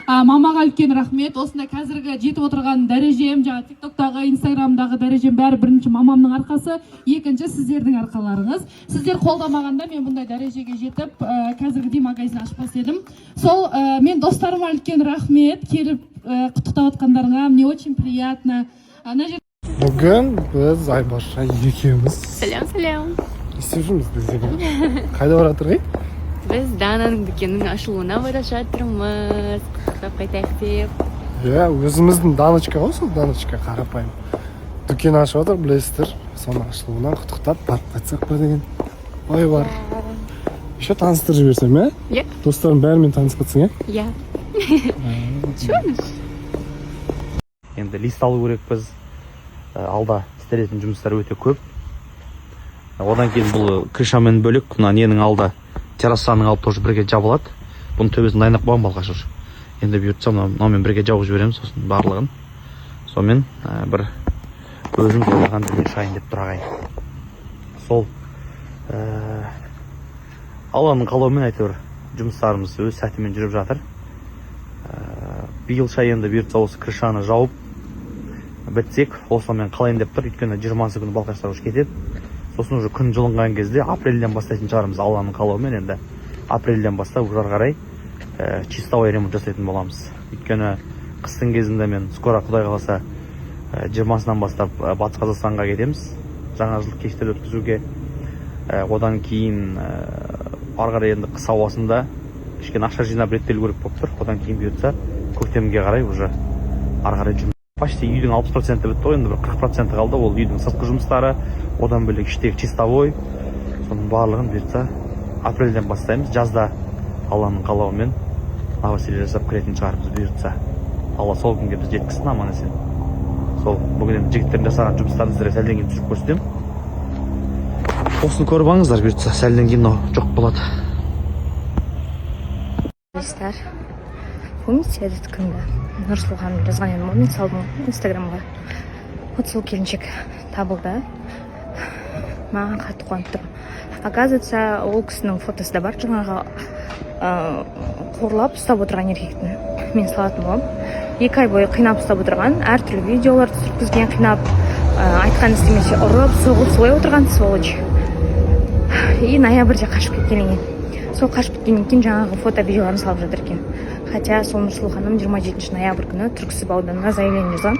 Мамаға үлкен рахмет. Осында қазіргі жетіп отырған дәрежем, жаңа TikTok'тағы, Instagram'дағы дәрежем бәрі бірінші мамамның арқасы, екінші сіздердің арқаларыңыз. Сіздер қолдамағанда мен бұндай дәрежеге жетіп, қазіргідей магазин ашпас едім. Сол мен достарыма үлкен рахмет, келіп құттықтап отқандарыңа, мне очень приятно. Бүгін біз Айбарша екеуміз. Сәлем. Істеп жүрміз бізде. Қайда бара жатырмыз? Біз Дананың дүкенінің ашылуына бара жатырмыз. Құттықтап қайтайық деп. Өзіміздің Даночка ғой, сол Даночка қарапайым. Дүкен ашып отыр, білесіздер. Соның ашылуына құттықтап барып қайтсақ па деген ой бар. Еще таныстырып жіберсем, Иә. Достарым бәрімен танысқатсың, Иә. Енді лист алу керекпіз. Алда істелетін жұмыстар өте көп. Одан кейін бұл крышамен бөлек, мына ненің алда террасаның алып тоже бірге жабылады. Бұның төбесін дайындап қойған балқаш уже. Енді бұйыртса мынамен бірге жауып жібереміз, сосын барлығын. Сонымен бір өзім ойлаған дүние шайын деп тұрағай. Сол Алланың қалауымен әйтеуір жұмыстарымыз өз сәтімен жүріп жатыр. Биыл шай енді бұйыртса осы крышаны жауып бітсек, осымен қалайын деп тұр. Өйткені 20 күні балқаштар уже кетеді. Сосын уже күн жылынған кезде апрельден бастайтын шығарымыз Алланың қалауымен. Енді апрельден бастап уже қарай чистовой ремонт жасайтын боламыз. Өйткені қыстың кезінде мен скоро Құдай қаласа 20-сынан бастап Батыс Қазақстанға кетеміз. Жаңа жыл кештер өткізуге. Одан кейін ары қарай енді қыс ауасында кішкене ақша жинап реттелу керек болып тұр. Одан кейін бұйыртса көктемге қарай уже ары қарай жұмыс. Почти үйдің 60% бітті ғой, енді бір 40% қалды. Ол үйдің сыртқы жұмыстары, одан бөлек іштегі чистовой. Соның барлығын бұйыртса апрельден бастаймыз. Жазда Алланың қалауымен новоселье жасап кіретін шығарымыз бұйыртса. Алла сол күнге біз жеткізсін аман есен. Сол бүгін енді жігіттердің жасаған жұмыстарын сіздерге сәлден кейін түсіріп көрсетемін. Осыны көріп алыңыздар, бұйыртса сәлден кейін жоқ болады. Достар, помните этот күнді? Нұрсұлхан жазған едім, мен салдым Инстаграмға. Вот сол келіншек табылды. Маған қатты қуанып тұр. Оказывается, ол кісінің фотосы да бар, жаңағы қорлап ұстап отырған еркектің. Мен салатын боламын. 2 ай бойы қинап ұстап отырған, әртүрлі видеолар түсіргізген, қинап, айтқан істемесе ұрып, соғып, солай отырған сволочь. И ноябрьде қашып кеткеннен кейін. Сол қашып кеткеннен кейін жаңағы фото-видеоларын салып жатыр екен. Хотя сол Нұрсұлханым 27 ноябрь күні Түрксіб ауданына заявление жазған.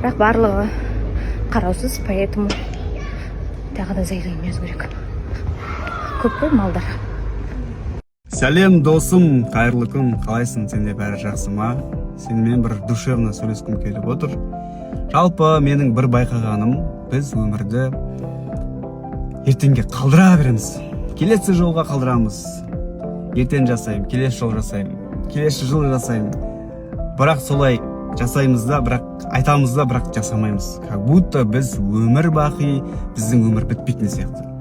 Бірақ барлығы қараусыз, поэтому тағы да заявление жазу керек. Көп қой малдар. Сәлем досым, қайырлы күн, қалайсың, сенде бәрі жақсы ма? Сенімен бір душевно сөйлескім келіп отыр. Жалпы менің бір байқағаным, біз өмірді ертеңге қалдыра береміз. Келесі жолға қалдырамыз. Ертең жасаймын, келесі жол жасаймын, келесі жыл жасаймын. Бірақ солай жасаймыз да, бірақ айтамыз да, бірақ жасамаймыз. Как будто біз өмір бақи, біздің өмір бітпейтін сияқты.